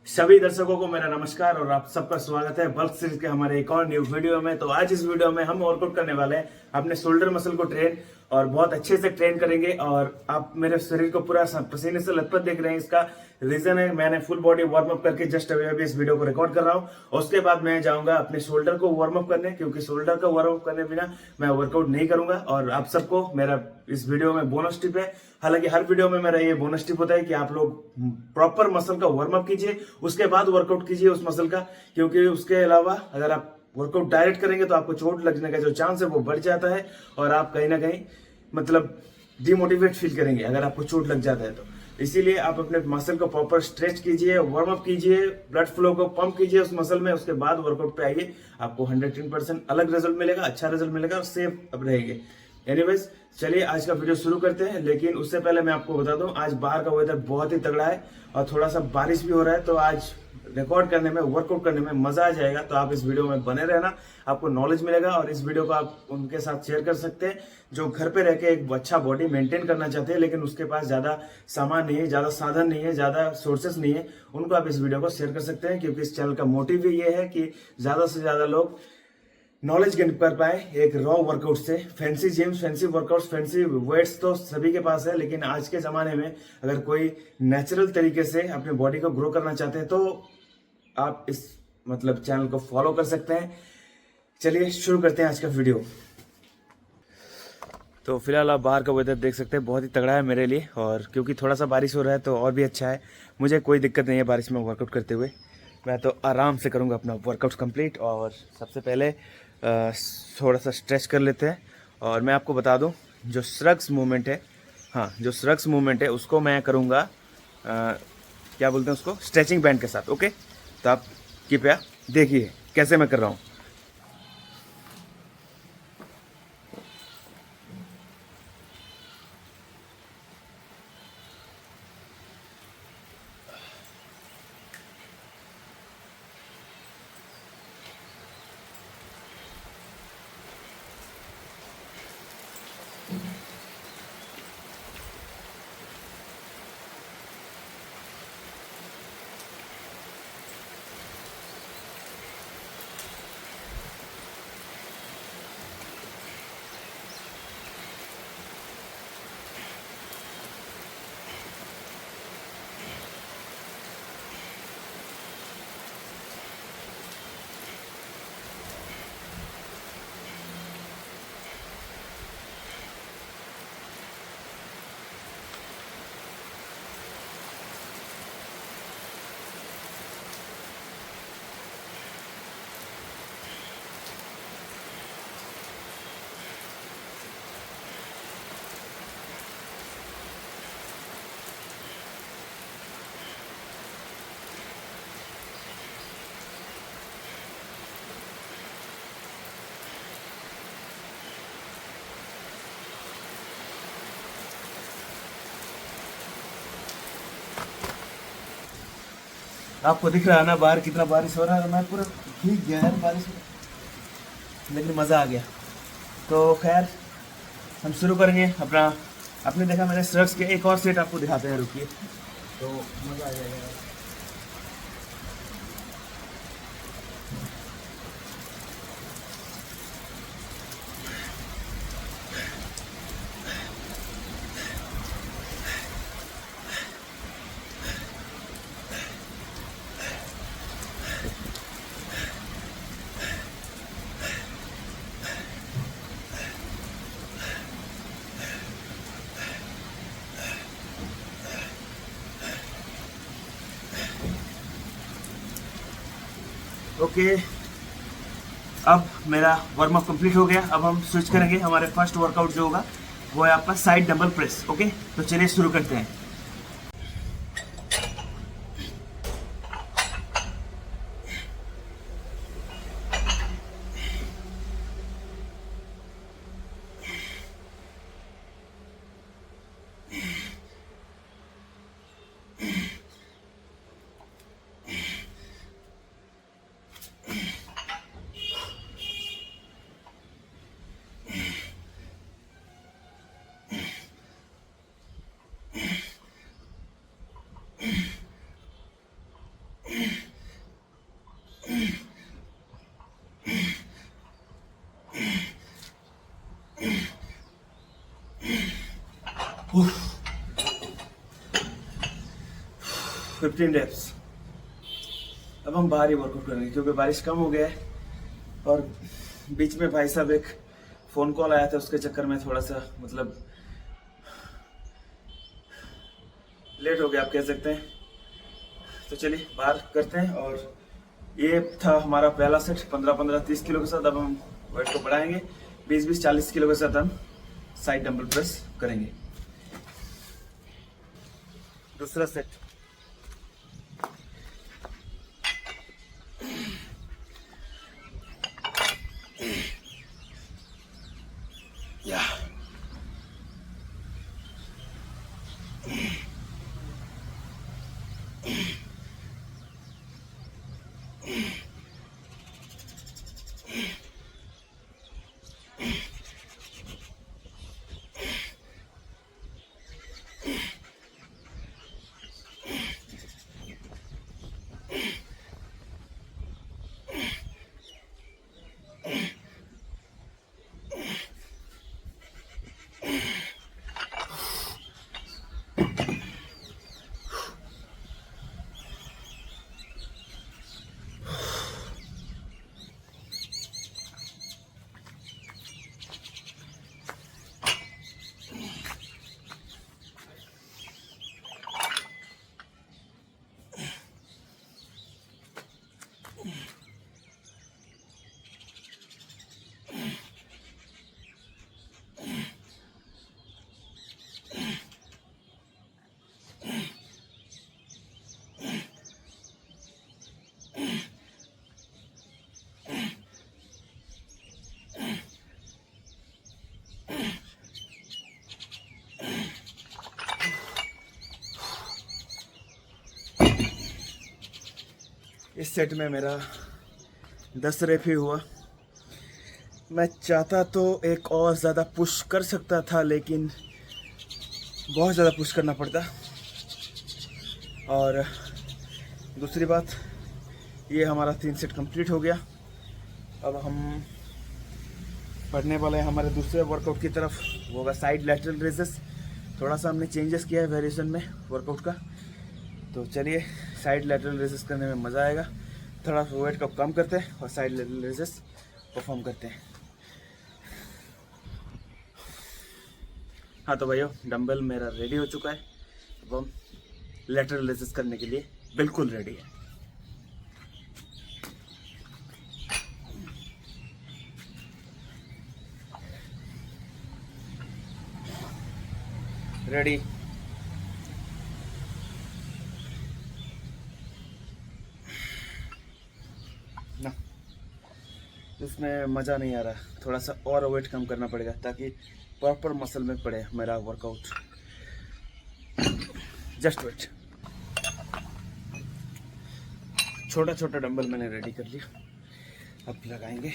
सभी दर्शकों को मेरा नमस्कार और आप सबका स्वागत है बल्क सीरीज के हमारे एक और न्यू वीडियो में। तो आज इस वीडियो में हम वर्कआउट करने वाले हैं अपने शोल्डर मसल को ट्रेन और बहुत अच्छे से ट्रेन करेंगे। और आप मेरे शरीर को पूरा पसीने से लथपथ देख रहे हैं, इसका रीजन है मैंने फुल बॉडी वार्म अप करके जस्ट अभी इस वीडियो को रिकॉर्ड कर रहा हूँ। और उसके बाद मैं जाऊंगा अपने शोल्डर को वार्म अप करने, क्योंकि शोल्डर का वार्म अप करने बिना मैं वर्कआउट नहीं करूंगा। और आप सबको मेरा इस वीडियो में बोनस टिप है। हालांकि हर वीडियो में मेरा ये बोनस टिप होता है कि आप लोग प्रॉपर मसल का वार्म अप कीजिए, उसके बाद वर्कआउट कीजिए उस मसल का, क्योंकि उसके अलावा अगर आप वर्कआउट डायरेक्ट करेंगे तो आपको चोट लगने का जो चांस है वो बढ़ जाता है और आप कहीं ना कहीं मतलब डिमोटिवेट फील करेंगे अगर आपको चोट लग जाता है तो। इसीलिए आप अपने मसल को प्रॉपर स्ट्रेच कीजिए, वार्म अप कीजिए, ब्लड फ्लो को पंप कीजिए उस मसल में, उसके बाद वर्कआउट पे आइए। आपको 110% अलग रिजल्ट मिलेगा, अच्छा रिजल्ट मिलेगा और सेफ अब रहेंगे। एनीवेज, चलिए आज का वीडियो शुरू करते हैं। लेकिन उससे पहले मैं आपको बता दूं, आज बाहर का वेदर बहुत ही तगड़ा है और थोड़ा सा बारिश भी हो रहा है, तो आज रिकॉर्ड करने में, वर्कआउट करने में मजा आ जाएगा। तो आप इस वीडियो में बने रहना, आपको नॉलेज मिलेगा और इस वीडियो को आप उनके साथ शेयर कर सकते हैं जो घर पे रह के एक अच्छा बॉडी मेंटेन करना चाहते हैं, लेकिन उसके पास ज्यादा सामान नहीं है, ज्यादा साधन नहीं है, ज्यादा सोर्सेस नहीं है। उनको आप इस वीडियो को शेयर कर सकते हैं, क्योंकि इस चैनल का मोटिव ही ये है कि ज्यादा से ज्यादा लोग नॉलेज गेन कर पाए एक रॉ वर्कआउट से। Fancy gyms, fancy workouts, fancy weights तो सभी के पास है, लेकिन आज के जमाने में अगर कोई नेचुरल तरीके से अपनी बॉडी को ग्रो करना चाहते हैं तो आप इस चैनल को फॉलो कर सकते हैं। चलिए शुरू करते हैं आज का वीडियो। तो फिलहाल आप बाहर का वेदर देख सकते हैं, बहुत ही तगड़ा है मेरे लिए। और क्योंकि थोड़ा सा बारिश हो रहा है तो और भी अच्छा है, मुझे कोई दिक्कत नहीं है बारिश में वर्कआउट करते हुए। मैं तो आराम से करूँगा अपना वर्कआउट कंप्लीट। और सबसे पहले थोड़ा सा स्ट्रेच कर लेते हैं। और मैं आपको बता दूं, जो श्रग्स मूवमेंट है, हाँ जो श्रग्स मूवमेंट है उसको मैं करूँगा क्या बोलते हैं उसको, स्ट्रेचिंग बैंड के साथ। ओके, तो आप कृपया देखिए कैसे मैं कर रहा हूँ। आपको दिख रहा है ना बाहर कितना बारिश हो रहा है, मैं पूरा भीग गया यार बारिश में, लेकिन मज़ा आ गया। तो खैर हम शुरू करेंगे अपना। आपने देखा मैंने स्ट्रक्स के एक और सेट आपको दिखाते हैं, रुकिए, तो मज़ा आ जाएगा। ओके, अब मेरा वार्म अप कंप्लीट हो गया। अब हम स्विच करेंगे, हमारे फर्स्ट वर्कआउट जो होगा वो है आपका साइड डंबल प्रेस। ओके, तो चलिए शुरू करते हैं। 15 reps। अब हम बाहर ही वर्कआउट करेंगे क्योंकि बारिश कम हो गया है और बीच में भाई साहब एक फ़ोन कॉल आया था, उसके चक्कर में थोड़ा सा मतलब लेट हो गया आप कह सकते हैं। तो चलिए बाहर करते हैं। और ये था हमारा पहला सेट 15-15 30 किलो के साथ। अब हम वेट को बढ़ाएंगे, 20-20 40 किलो के साथ हम साइड डंबल प्रेस करेंगे। दूसरा सेट। या इस सेट में मेरा 10 रेप ही हुआ। मैं चाहता तो एक और ज़्यादा पुश कर सकता था, लेकिन बहुत ज़्यादा पुश करना पड़ता। और दूसरी बात, ये हमारा 3 सेट कंप्लीट हो गया। अब हम बढ़ने वाले हैं हमारे दूसरे वर्कआउट की तरफ, वो होगा साइड लैटरल रेजेस। थोड़ा सा हमने चेंजेस किया है वेरिएशन में वर्कआउट का। तो चलिए साइड लैटरल रेजेस करने में मज़ा आएगा। थोड़ा वेट को कम करते हैं और साइड लैटरल रेजेस परफॉर्म करते हैं। हाँ तो भाइयों, डंबल मेरा रेडी हो चुका है। अब हम लैटरल रेजेस करने के लिए बिल्कुल रेडी है। रेडी। ना इसमें मज़ा नहीं आ रहा, थोड़ा सा और वेट कम करना पड़ेगा ताकि प्रॉपर मसल में पड़े मेरा वर्कआउट। Just wait. छोटा छोटा डंबल मैंने रेडी कर लिया, अब लगाएंगे।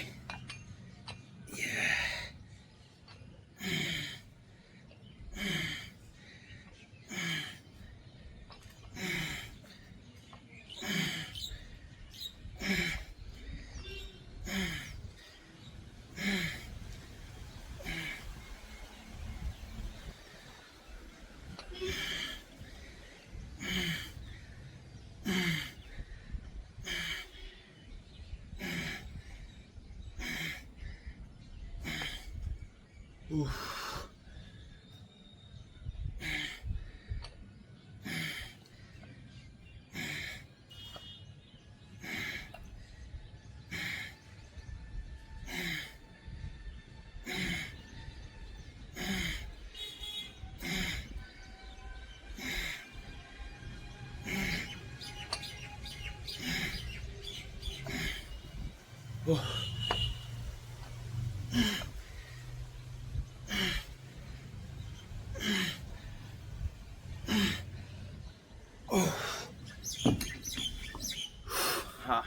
हाँ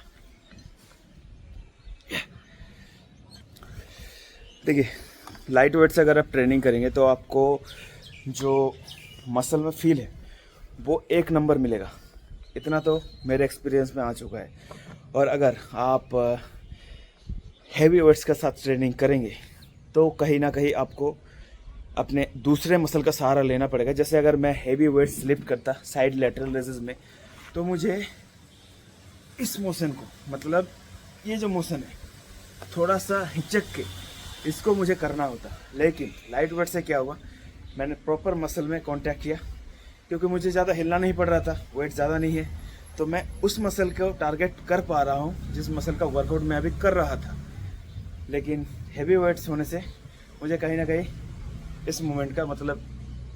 देखिए, लाइट वेट से अगर आप ट्रेनिंग करेंगे तो आपको जो मसल में फील है वो एक नंबर मिलेगा। इतना तो मेरे एक्सपीरियंस में आ चुका है। और अगर आप हैवी वेट्स के साथ ट्रेनिंग करेंगे तो कहीं ना कहीं आपको अपने दूसरे मसल का सहारा लेना पड़ेगा। जैसे अगर मैं हेवी वेट लिफ्ट करता साइड लैटरल रेजेस में, तो मुझे इस मोशन को, मतलब ये जो मोशन है, थोड़ा सा हिचक के इसको मुझे करना होता। लेकिन लाइट वेट से क्या हुआ, मैंने प्रॉपर मसल में कांटेक्ट किया, क्योंकि मुझे ज़्यादा हिलना नहीं पड़ रहा था, वेट ज़्यादा नहीं है, तो मैं उस मसल को टारगेट कर पा रहा हूँ जिस मसल का वर्कआउट मैं अभी कर रहा था। लेकिन हैवी वेट्स होने से मुझे कहीं ना कहीं इस मूवमेंट का, मतलब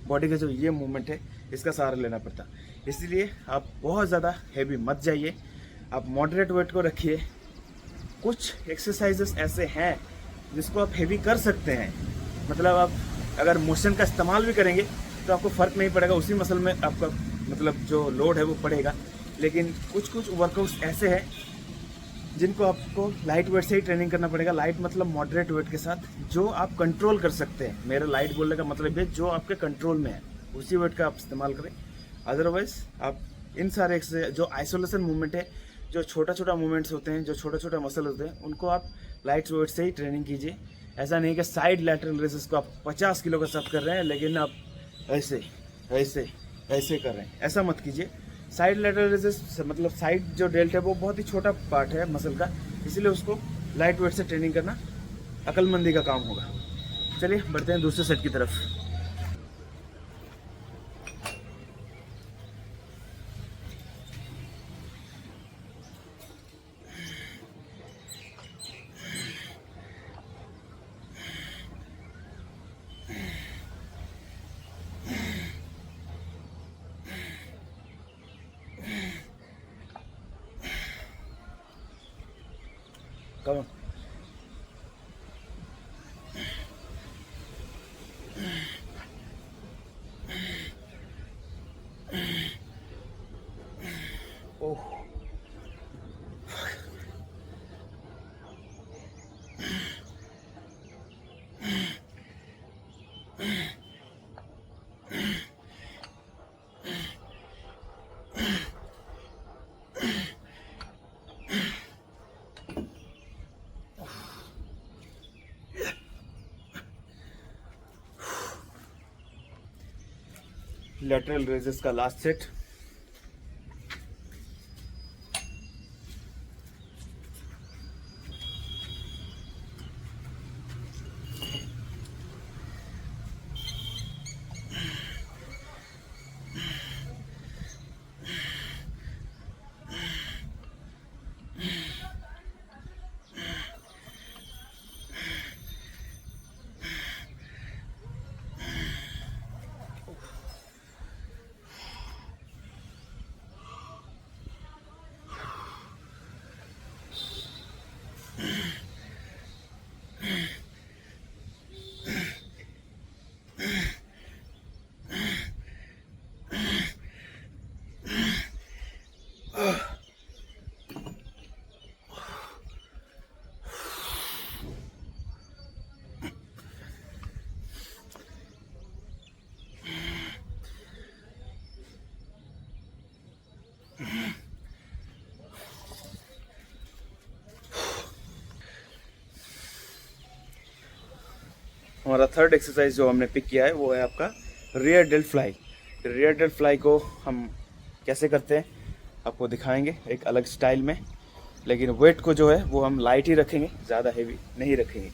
बॉडी का जो ये मूवमेंट है, इसका सहारा लेना पड़ता। इसलिए आप बहुत ज़्यादा हैवी मत जाइए, आप मॉडरेट वेट को रखिए। कुछ एक्सरसाइजेस ऐसे हैं जिसको आप हैवी कर सकते हैं, मतलब आप अगर मोशन का इस्तेमाल भी करेंगे तो आपको फ़र्क नहीं पड़ेगा, उसी मसल में आपका मतलब जो लोड है वो पड़ेगा। लेकिन कुछ कुछ वर्कआउट्स ऐसे हैं जिनको आपको लाइट वेट से ही ट्रेनिंग करना पड़ेगा। लाइट मतलब मॉडरेट वेट के साथ, जो आप कंट्रोल कर सकते हैं। मेरा लाइट बोलने का मतलब है जो आपके कंट्रोल में है, उसी वेट का आप इस्तेमाल करें। अदरवाइज आप इन सारे जो आइसोलेशन मूवमेंट है, जो छोटा छोटा मूवमेंट्स होते हैं, जो छोटा छोटा मसल होते हैं, उनको आप लाइट वेट से ही ट्रेनिंग कीजिए। ऐसा नहीं कि साइड लैटरल रेसेस को आप 50 किलो का सब कर रहे हैं लेकिन आप ऐसे ऐसे ऐसे कर रहे हैं, ऐसा मत कीजिए। साइड लैटरल रेसेस मतलब साइड जो डेल्ट है वो बहुत ही छोटा पार्ट है मसल का, इसीलिए उसको लाइट वेट से ट्रेनिंग करना अक्लमंदी का काम होगा। चलिए बढ़ते हैं दूसरे सेट की तरफ। कम ओह, लैटरल रेजेस का लास्ट सेट। हमारा थर्ड एक्सरसाइज जो हमने पिक किया है वो है आपका rear dealt fly. Rear dealt fly को हम कैसे करते हैं आपको दिखाएंगे एक अलग स्टाइल में, लेकिन वेट को जो है वो हम लाइट ही रखेंगे, ज़्यादा हेवी नहीं रखेंगे,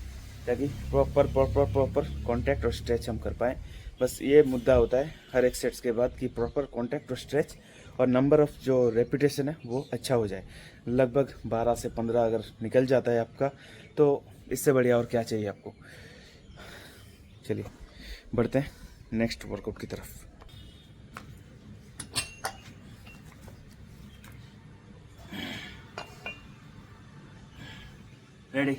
ताकि प्रॉपर प्रॉपर प्रॉपर कॉन्टैक्ट और स्ट्रेच हम कर पाएँ। बस ये मुद्दा होता है हर एक सेट्स के बाद कि प्रॉपर कॉन्टैक्ट और स्ट्रेच और नंबर ऑफ जो रेपिटेशन है वो अच्छा हो जाए। लगभग 12 से 15 अगर निकल जाता है आपका तो इससे बढ़िया और क्या चाहिए आपको। चलिए बढ़ते हैं नेक्स्ट वर्कआउट की तरफ। रेडी,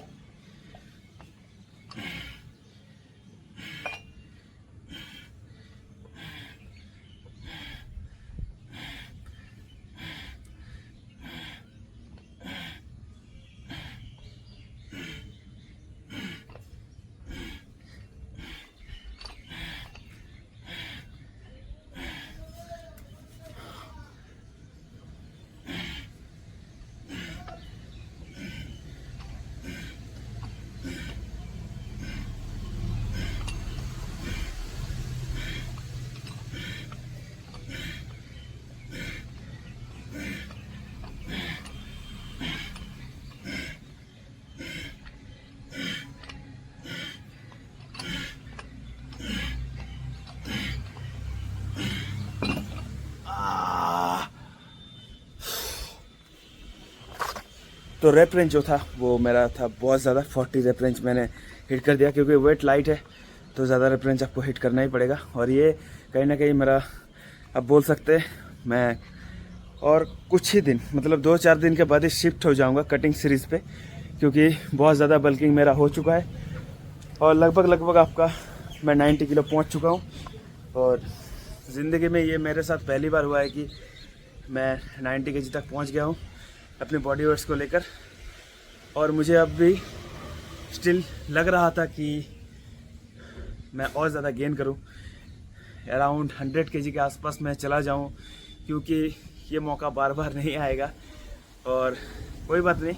तो रेप रेंज जो था वो मेरा था बहुत ज़्यादा, 40 रेप रेंज मैंने हिट कर दिया, क्योंकि वेट लाइट है तो ज़्यादा रेप रेंज आपको हिट करना ही पड़ेगा। और ये कहीं ना कहीं मेरा, अब बोल सकते हैं मैं और कुछ ही दिन, मतलब 2-4 दिन के बाद ही शिफ्ट हो जाऊंगा कटिंग सीरीज़ पे, क्योंकि बहुत ज़्यादा बल्किंग मेरा हो चुका है और लगभग आपका मैं 90 किलो पहुंच चुका हूं। और ज़िंदगी में ये मेरे साथ पहली बार हुआ है कि मैं 90 केजी तक पहुंच गया हूं अपने बॉडी वेट्स को लेकर। और मुझे अब भी स्टिल लग रहा था कि मैं और ज़्यादा गेन करूं, अराउंड 100 केजी के आसपास मैं चला जाऊं, क्योंकि ये मौका बार बार नहीं आएगा। और कोई बात नहीं,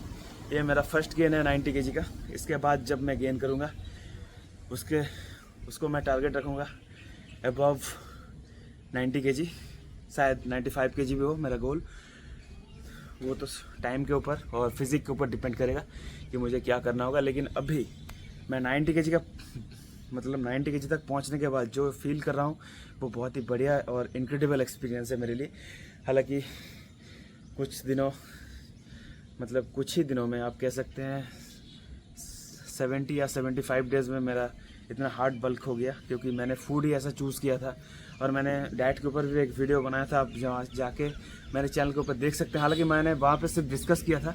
ये मेरा फर्स्ट गेन है 90 केजी का। इसके बाद जब मैं गेन करूंगा उसको मैं टारगेट रखूंगा अबव 90 केजी, शायद 95 केजी भी हो मेरा गोल। वो तो टाइम के ऊपर और फिजिक के ऊपर डिपेंड करेगा कि मुझे क्या करना होगा। लेकिन अभी मैं 90 केजी का, मतलब 90 केजी तक पहुंचने के बाद जो फील कर रहा हूं वो बहुत ही बढ़िया और इनक्रेडिबल एक्सपीरियंस है मेरे लिए। हालांकि कुछ ही दिनों में आप कह सकते हैं 70 या 75 डेज़ में मेरा इतना हार्ड बल्क हो गया, क्योंकि मैंने फूड ही ऐसा चूज़ किया था। और मैंने डाइट के ऊपर भी एक वीडियो बनाया था, आप जहाँ जाके मेरे चैनल के ऊपर देख सकते हैं। हालांकि मैंने वहाँ पे सिर्फ डिस्कस किया था,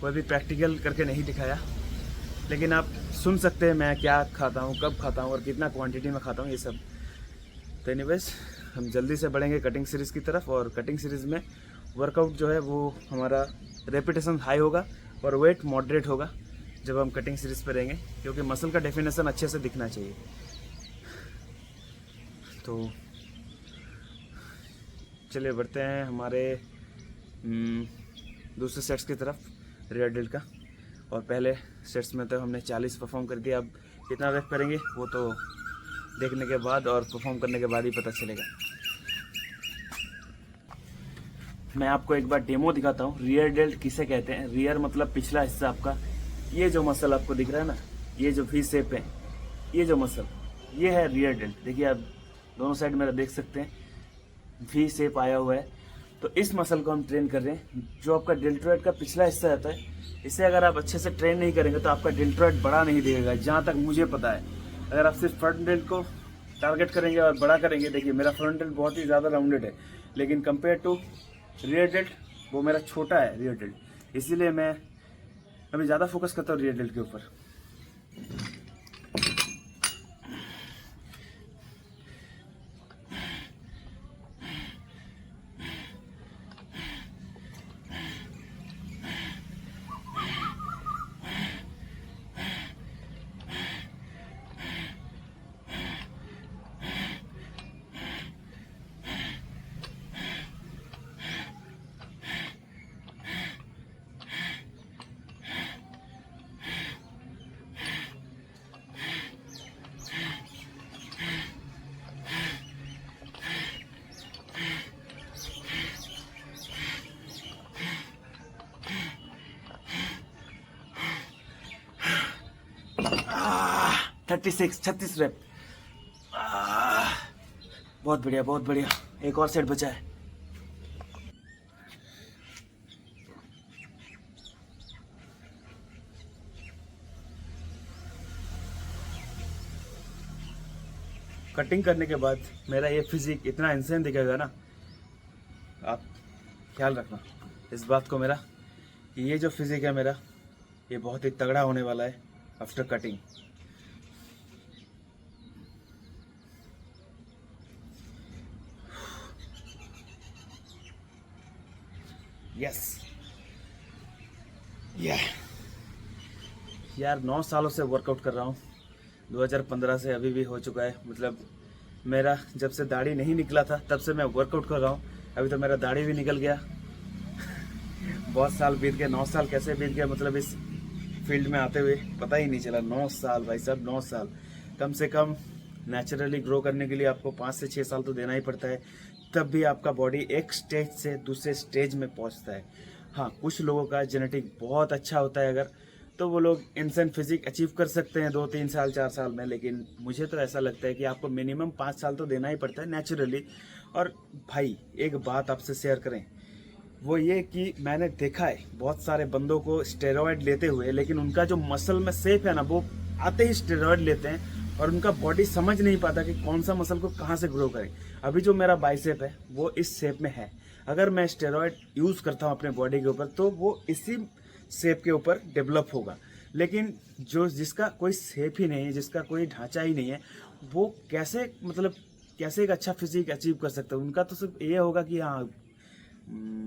कोई भी प्रैक्टिकल करके नहीं दिखाया, लेकिन आप सुन सकते हैं मैं क्या खाता हूँ, कब खाता हूँ और कितना क्वांटिटी में खाता हूँ, ये सब। तो एनीवेज, हम जल्दी से बढ़ेंगे कटिंग सीरीज़ की तरफ। और कटिंग सीरीज़ में वर्कआउट जो है वो हमारा रेपिटेशन हाई होगा और वेट मॉडरेट होगा जब हम कटिंग सीरीज़ पर रहेंगे, क्योंकि मसल का डेफिनेशन अच्छे से दिखना चाहिए। तो चलिए बढ़ते हैं हमारे दूसरे सेट्स की तरफ, रियर डेल्ट का। और पहले सेट्स में तो हमने 40 परफॉर्म कर दिया, अब कितना रेप करेंगे वो तो देखने के बाद और परफॉर्म करने के बाद ही पता चलेगा। मैं आपको एक बार डेमो दिखाता हूँ, रियर डेल्ट किसे कहते हैं। रियर मतलब पिछला हिस्सा आपका, ये जो मसल आपको दिख रहा है ना, ये जो वी शेप है, ये जो मसल, ये है रियर डेल्ट। देखिए आप दोनों साइड मेरा देख सकते हैं, वी शेप आया हुआ है। तो इस मसल को हम ट्रेन कर रहे हैं, जो आपका डेल्टोइड का पिछला हिस्सा रहता है। इसे अगर आप अच्छे से ट्रेन नहीं करेंगे तो आपका डेल्टोइड बड़ा नहीं दिखेगा, जहाँ तक मुझे पता है। अगर आप सिर्फ फ्रंट डेल्ट को टारगेट करेंगे और बड़ा करेंगे, देखिए मेरा फ्रंट डेल्ट बहुत ही ज़्यादा राउंडेड है, लेकिन कंपेयर टू रियर डेल्ट वो मेरा छोटा है रियर डेल्ट। इसीलिए मैं अभी ज़्यादा फोकस करता हूँ रियर डेल्ट के ऊपर। Ah, 36 rape. बहुत बढ़िया बहुत बढ़िया, एक और सेट बचा है। कटिंग करने के बाद मेरा ये फिजिक इतना इंसेंट दिखेगा ना, आप ख्याल रखना इस बात को मेरा, कि ये जो फिजिक है मेरा, ये बहुत ही तगड़ा होने वाला है आफ्टर कटिंग। यस यार 9 सालों से वर्कआउट कर रहा हूँ, 2015 से अभी भी हो चुका है। मतलब मेरा जब से दाढ़ी नहीं निकला था तब से मैं वर्कआउट कर रहा हूँ, अभी तो मेरा दाढ़ी भी निकल गया। बहुत साल बीत गए, 9 साल कैसे बीत गए, मतलब इस फील्ड में आते हुए पता ही नहीं चला। 9 साल भाई साहब, 9 साल। कम से कम नेचुरली ग्रो करने के लिए आपको 5 से 6 साल तो देना ही पड़ता है, तब भी आपका बॉडी एक स्टेज से दूसरे स्टेज में पहुंचता है। हाँ, कुछ लोगों का जेनेटिक बहुत अच्छा होता है अगर, तो वो लोग इंसेंट फिजिक अचीव कर सकते हैं 2-3 साल 4 साल में। लेकिन मुझे तो ऐसा लगता है कि आपको मिनिमम 5 साल तो देना ही पड़ता है नेचुरली। और भाई एक बात आपसे शेयर करें, वो ये कि मैंने देखा है बहुत सारे बंदों को स्टेरॉयड लेते हुए, लेकिन उनका जो मसल में शेप है ना, वो आते ही स्टेरॉयड लेते हैं और उनका बॉडी समझ नहीं पाता कि कौन सा मसल को कहाँ से ग्रो करें। अभी जो मेरा बाइसेप है वो इस शेप में है, अगर मैं स्टेरॉयड यूज़ करता हूँ अपने बॉडी के ऊपर तो वो इसी शेप के ऊपर डेवलप होगा। लेकिन जो जिसका कोई शेप ही नहीं है, जिसका कोई ढांचा ही नहीं है, वो कैसे मतलब कैसे एक अच्छा फिजिक अचीव कर सकते हैं। उनका तो सिर्फ ये होगा कि हाँ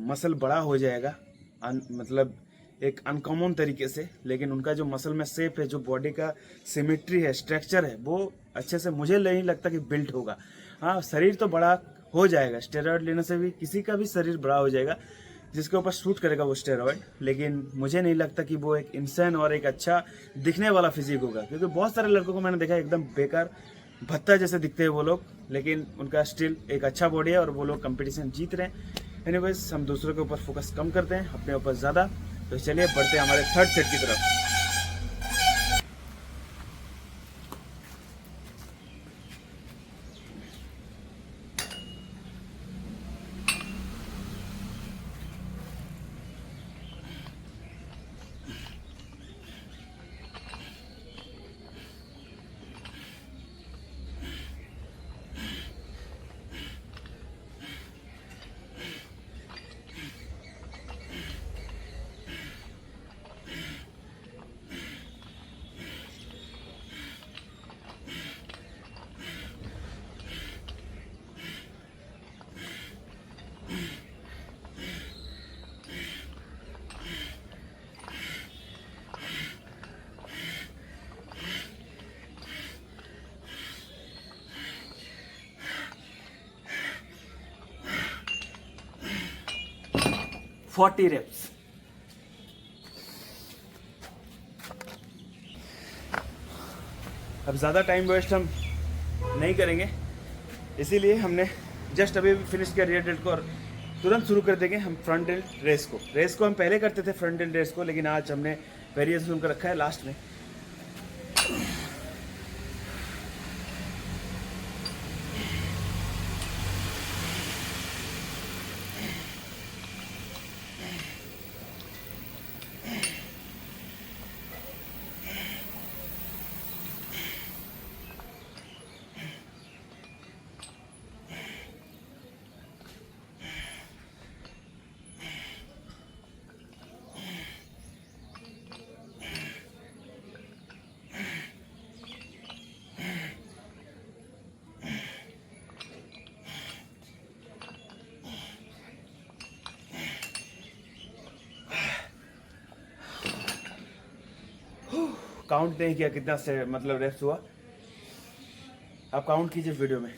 मसल बड़ा हो जाएगा, मतलब एक अनकॉमन तरीके से, लेकिन उनका जो मसल में शेप है, जो बॉडी का सिमेट्री है, स्ट्रक्चर है, वो अच्छे से मुझे नहीं लगता कि बिल्ट होगा। हाँ शरीर तो बड़ा हो जाएगा, स्टेरॉयड लेने से भी किसी का भी शरीर बड़ा हो जाएगा जिसके ऊपर शूट करेगा वो स्टेरॉयड, लेकिन मुझे नहीं लगता कि वो एक इंसान और एक अच्छा दिखने वाला फिजिक होगा। क्योंकि बहुत सारे लड़कों को मैंने देखा एकदम बेकार भत्ता जैसे दिखते हैं वो लोग, लेकिन उनका स्टिल एक अच्छा बॉडी है और वो लोग कंपटीशन जीत रहे हैं। एनीवेज हम दूसरों के ऊपर फोकस कम करते हैं, अपने ऊपर ज़्यादा। तो चलिए बढ़ते हैं हमारे थर्ड सेट की तरफ। Forty reps. अब ज़्यादा टाइम वेस्ट हम नहीं करेंगे, इसीलिए हमने जस्ट अभी फिनिश किया रियर डेल्ट को और तुरंत शुरू कर देंगे हम फ्रंट डेल्ट रेस को। रेस को हम पहले करते थे फ्रंट डेल्ट रेस को, लेकिन आज हमने वेरिएशन कर रखा है लास्ट में। काउंट नहीं किया कितना से मतलब रेप्स हुआ, आप काउंट कीजिए वीडियो में।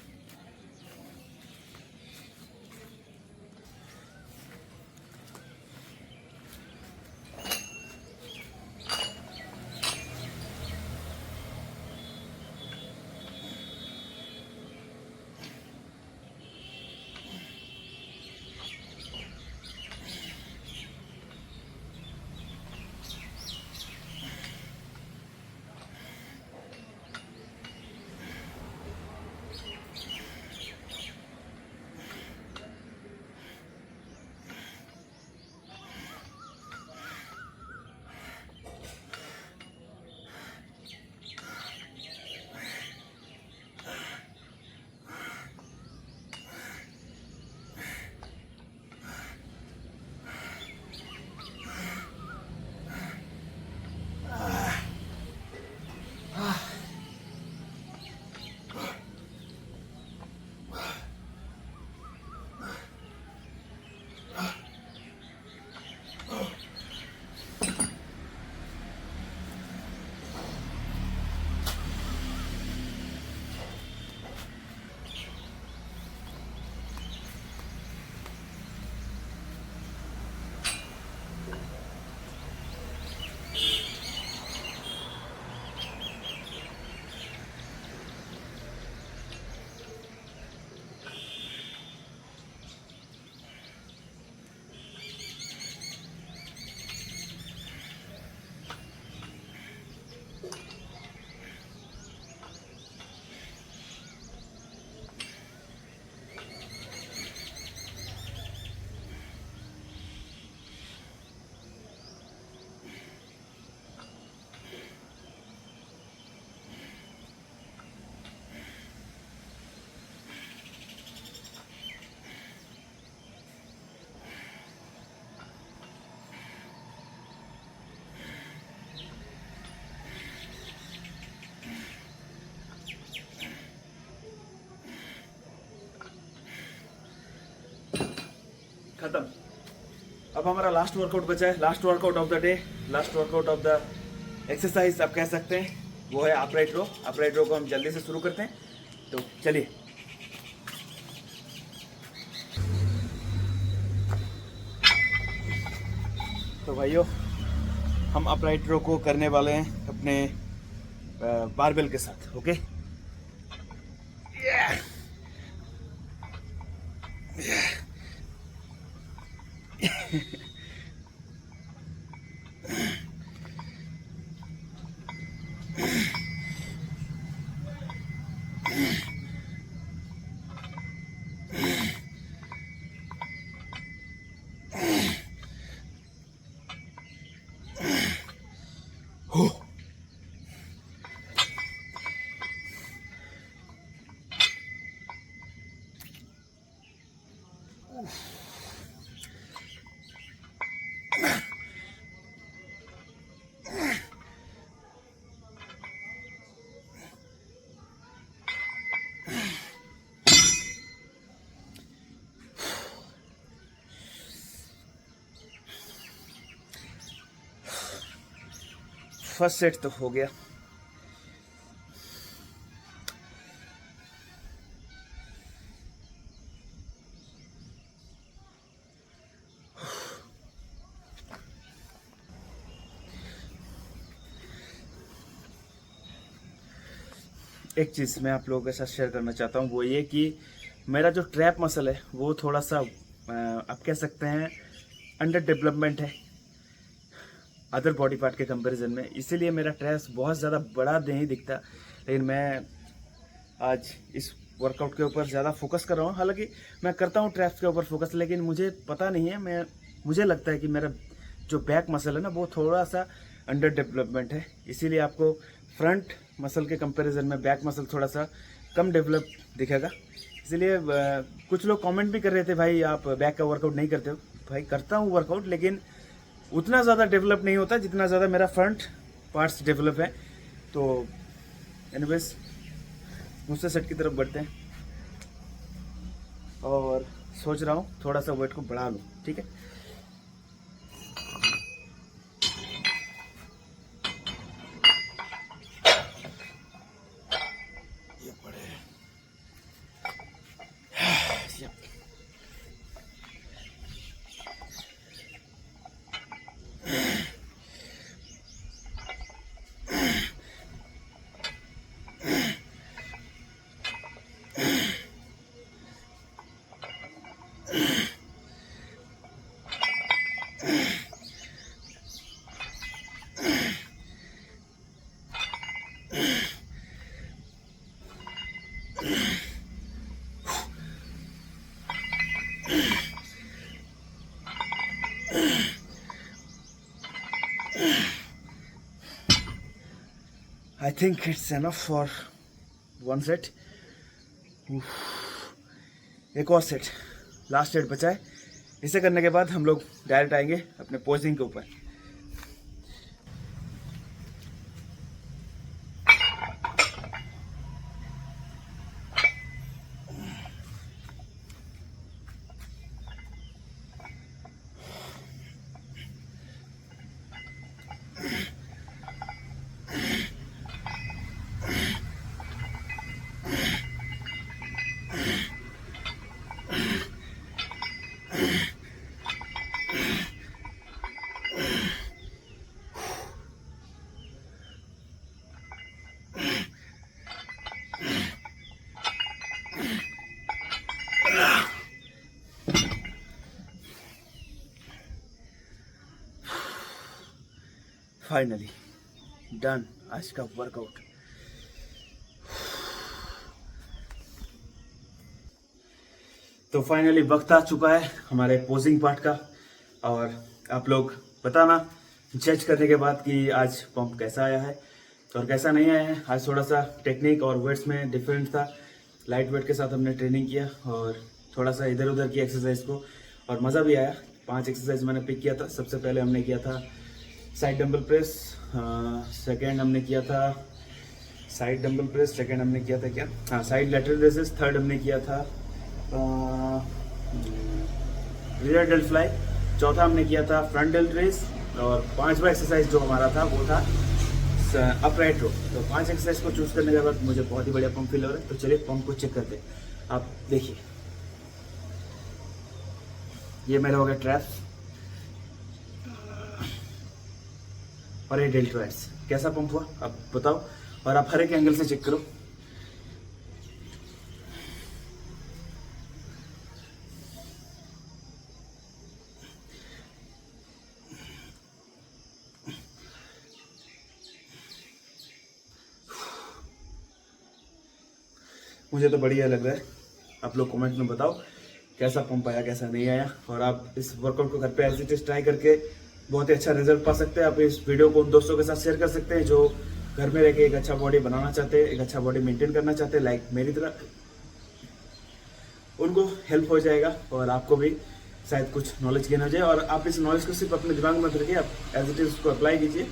खत्म। अब हमारा लास्ट वर्कआउट बचा है, last workout of the day, last workout of the exercise आप कह सकते हैं, वो है अपराइट रो। अपराइट रो को हम जल्दी से शुरू करते हैं, तो चलिए। तो भाइयों, हम अपराइट रो को करने वाले हैं अपने बारबेल के साथ। ओके, फर्स्ट सेट तो हो गया। एक चीज़ मैं आप लोगों के साथ शेयर करना चाहता हूँ, वो ये कि मेरा जो ट्रैप मसल है वो थोड़ा सा आप कह सकते हैं अंडर डेवलपमेंट है अदर बॉडी पार्ट के कंपैरिजन में, इसीलिए मेरा ट्रैप्स बहुत ज़्यादा बड़ा नहीं दिखता। लेकिन मैं आज इस वर्कआउट के ऊपर ज़्यादा फोकस कर रहा हूँ। हालांकि मैं करता हूँ ट्रैप्स के ऊपर फोकस, लेकिन मुझे पता नहीं है, मुझे लगता है कि मेरा जो बैक मसल है ना वो थोड़ा सा अंडर डेवलपमेंट है, इसीलिए आपको फ्रंट मसल के कंपैरिजन में बैक मसल थोड़ा सा कम डेवलप दिखेगा। इसीलिए कुछ लोग कमेंट भी कर रहे थे, भाई आप बैक का वर्कआउट नहीं करते हो। भाई करता हूँ वर्कआउट, लेकिन उतना ज़्यादा डेवलप नहीं होता जितना ज़्यादा मेरा फ्रंट पार्ट्स डेवलप है। तो एनीवेज दूसरे सेट की तरफ बढ़ते हैं, और सोच रहा हूँ थोड़ा सा वेट को बढ़ा लूँ। ठीक है, I think it's enough for one set. एक और सेट, लास्ट सेट बचा है। इसे करने के बाद हम लोग डायरेक्ट आएंगे अपने पोजिंग के ऊपर। फाइनली डन आज का वर्कआउट। तो फाइनली वक्त आ चुका है हमारे पोजिंग पार्ट का, और आप लोग बताना जज करने के बाद कि आज पंप कैसा आया है और कैसा नहीं आया है। आज थोड़ा सा टेक्निक और वेट्स में डिफरेंट था। लाइट वेट के साथ हमने ट्रेनिंग किया और थोड़ा सा इधर उधर की एक्सरसाइज को, और मज़ा भी आया। 5 एक्सरसाइज मैंने पिक किया था। सबसे पहले हमने किया था साइड डंबल प्रेस, सेकेंड हमने किया था साइड डंबल प्रेस, सेकेंड हमने किया था साइड लैटरल रेसेस, थर्ड हमने किया था रियर डेल्ट फ्लाई, चौथा हमने किया था फ्रंट डेल्ट रेस, और 5वां एक्सरसाइज जो हमारा था वो था अपराइट रो। तो 5 एक्सरसाइज को चूज करने के बाद मुझे बहुत ही बढ़िया पंप फील हो रहा है। तो चलिए पंप को चेक करते हैं। आप देखिए, ये मेरा हो गया ट्रैप्स और ये डेल्टोइड्स। कैसा पंप हुआ आप बताओ, और आप हर एक एंगल से चेक करो। मुझे तो बढ़िया लग रहा है। आप लोग कमेंट में बताओ कैसा पंप आया, कैसा नहीं आया। और आप इस वर्कआउट को घर पे एज इट इज ट्राई करके बहुत ही अच्छा रिजल्ट पा सकते हैं। आप इस वीडियो को उन दोस्तों के साथ शेयर कर सकते हैं जो घर में रह के एक अच्छा बॉडी बनाना चाहते हैं, एक अच्छा बॉडी मेंटेन करना चाहते हैं, लाइक मेरी तरह। उनको हेल्प हो जाएगा और आपको भी शायद कुछ नॉलेज गेन हो जाए। और आप इस नॉलेज को सिर्फ अपने दिमाग में रखिए, आप एज इट इज उसको अप्लाई कीजिए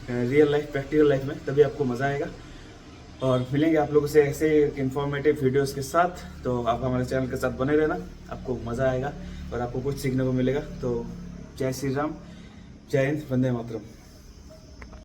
रियल लाइफ, प्रैक्टिकल लाइफ में, तभी आपको मजा आएगा। और मिलेंगे आप लोगों से ऐसे इन्फॉर्मेटिव वीडियोस के साथ। तो आप हमारे चैनल के साथ बने रहना, आपको मज़ा आएगा और आपको कुछ सीखने को मिलेगा। तो जय श्री राम, जय हिंद, वंदे मातरम।